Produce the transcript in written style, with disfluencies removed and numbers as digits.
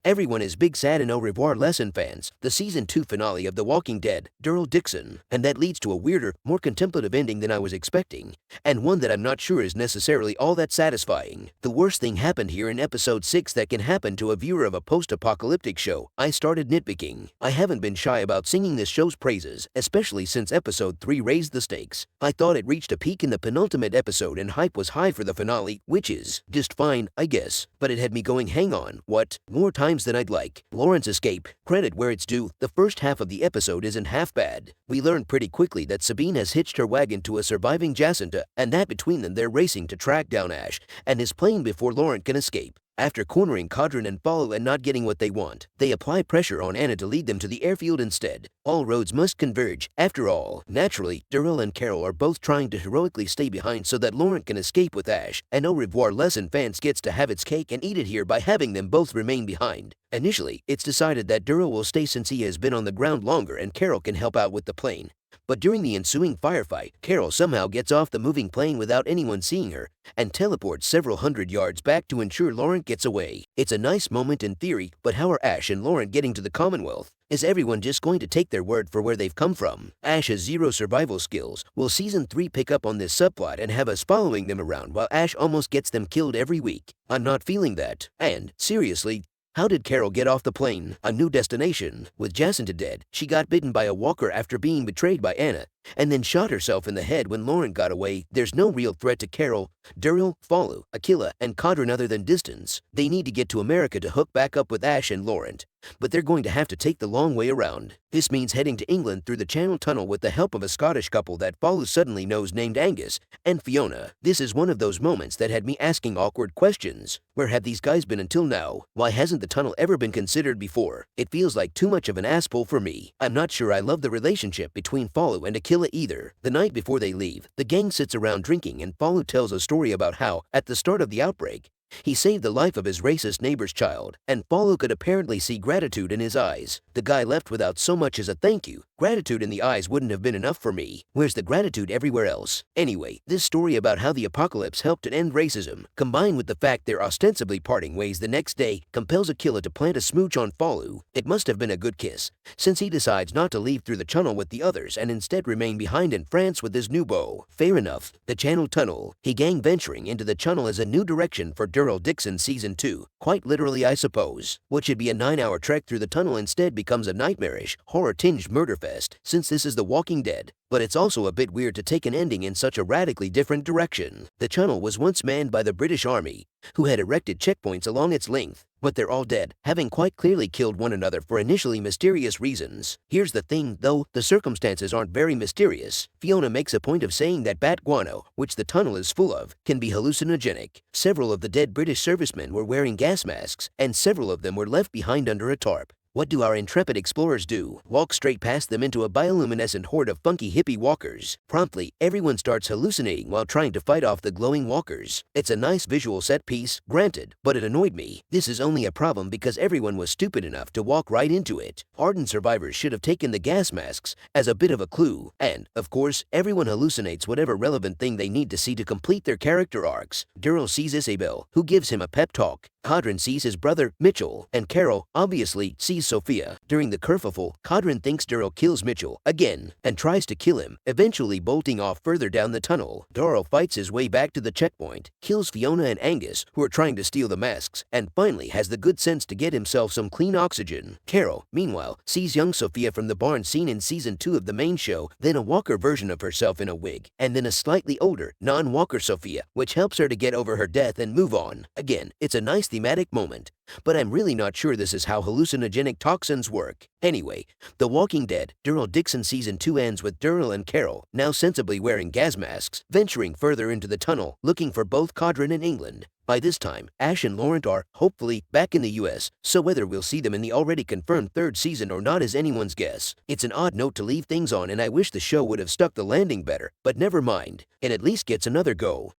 Everyone is big sad and Au Revoir Lesson fans, the season 2 finale of The Walking Dead, Daryl Dixon, and that leads to a weirder, more contemplative ending than I was expecting, and one that I'm not sure is necessarily all that satisfying. The worst thing happened here in episode 6 that can happen to a viewer of a post-apocalyptic show. I started nitpicking. I haven't been shy about singing this show's praises, especially since episode 3 raised the stakes. I thought it reached a peak in the penultimate episode and hype was high for the finale, which is just fine, I guess, but it had me going, hang on, what? More times than I'd like. Laurent's escape, credit where it's due, the first half of the episode isn't half bad. We learn pretty quickly that Sabine has hitched her wagon to a surviving Jacinta, and that between them they're racing to track down Ash and his plane before Laurent can escape. After cornering Cadron and Follow and not getting what they want, they apply pressure on Anna to lead them to the airfield instead. All roads must converge. After all, naturally, Daryl and Carol are both trying to heroically stay behind so that Laurent can escape with Ash, and Au Revoir Lesson fans gets to have its cake and eat it here by having them both remain behind. Initially, it's decided that Daryl will stay since he has been on the ground longer and Carol can help out with the plane. But during the ensuing firefight, Carol somehow gets off the moving plane without anyone seeing her and teleports several hundred yards back to ensure Laurent gets away. It's a nice moment in theory, but how are Ash and Laurent getting to the Commonwealth? Is everyone just going to take their word for where they've come from? Ash has zero survival skills. Will season 3 pick up on this subplot and have us following them around while Ash almost gets them killed every week? I'm not feeling that. And, seriously, how did Carol get off the plane? A new destination. With Jacinta dead, she got bitten by a walker after being betrayed by Anna, and then shot herself in the head when Laurent got away. There's no real threat to Carol, Daryl, Follow, Aquila, and Cadron other than distance. They need to get to America to hook back up with Ash and Laurent, but they're going to have to take the long way around. This means heading to England through the Channel Tunnel with the help of a Scottish couple that Follow suddenly knows named Angus and Fiona. This is one of those moments that had me asking awkward questions. Where have these guys been until now? Why hasn't the tunnel ever been considered before? It feels like too much of an ass pull for me. I'm not sure I love the relationship between Follow and Aquila either. The night before they leave, the gang sits around drinking and Follow tells a story about how, at the start of the outbreak, he saved the life of his racist neighbor's child, and Follow could apparently see gratitude in his eyes. The guy left without so much as a thank you. Gratitude in the eyes wouldn't have been enough for me. Where's the gratitude everywhere else? Anyway, this story about how the apocalypse helped to end racism, combined with the fact they're ostensibly parting ways the next day, compels Aquila to plant a smooch on Follow. It must have been a good kiss, since he decides not to leave through the tunnel with the others and instead remain behind in France with his new beau. Fair enough. The Channel Tunnel. He gang venturing into the tunnel is a new direction for Daryl Dixon season 2. Quite literally, I suppose. What should be a 9-hour trek through the tunnel instead becomes a nightmarish, horror-tinged murder fest, since this is The Walking Dead. But it's also a bit weird to take an ending in such a radically different direction. The tunnel was once manned by the British Army, who had erected checkpoints along its length, but they're all dead, having quite clearly killed one another for initially mysterious reasons. Here's the thing, though, the circumstances aren't very mysterious. Fiona makes a point of saying that bat guano, which the tunnel is full of, can be hallucinogenic. Several of the dead British servicemen were wearing gas masks, and several of them were left behind under a tarp. What do our intrepid explorers do? Walk straight past them into a bioluminescent horde of funky hippie walkers. Promptly, everyone starts hallucinating while trying to fight off the glowing walkers. It's a nice visual set piece, granted, but it annoyed me. This is only a problem because everyone was stupid enough to walk right into it. Ardent survivors should have taken the gas masks as a bit of a clue. And, of course, everyone hallucinates whatever relevant thing they need to see to complete their character arcs. Daryl sees Isabel, who gives him a pep talk. Cadron sees his brother, Mitchell, and Carol, obviously, sees Sophia. During the kerfuffle, Cadron thinks Daryl kills Mitchell, again, and tries to kill him, eventually bolting off further down the tunnel. Daryl fights his way back to the checkpoint, kills Fiona and Angus, who are trying to steal the masks, and finally has the good sense to get himself some clean oxygen. Carol, meanwhile, sees young Sophia from the barn scene in season 2 of the main show, then a Walker version of herself in a wig, and then a slightly older, non-Walker Sophia, which helps her to get over her death and move on. Again, it's a nice thematic moment, but I'm really not sure this is how hallucinogenic toxins work. Anyway, The Walking Dead, Daryl Dixon season 2 ends with Daryl and Carol, now sensibly wearing gas masks, venturing further into the tunnel, looking for both Cadron and England. By this time, Ash and Laurent are, hopefully, back in the US, so whether we'll see them in the already confirmed 3rd season or not is anyone's guess. It's an odd note to leave things on and I wish the show would have stuck the landing better, but never mind. It at least gets another go.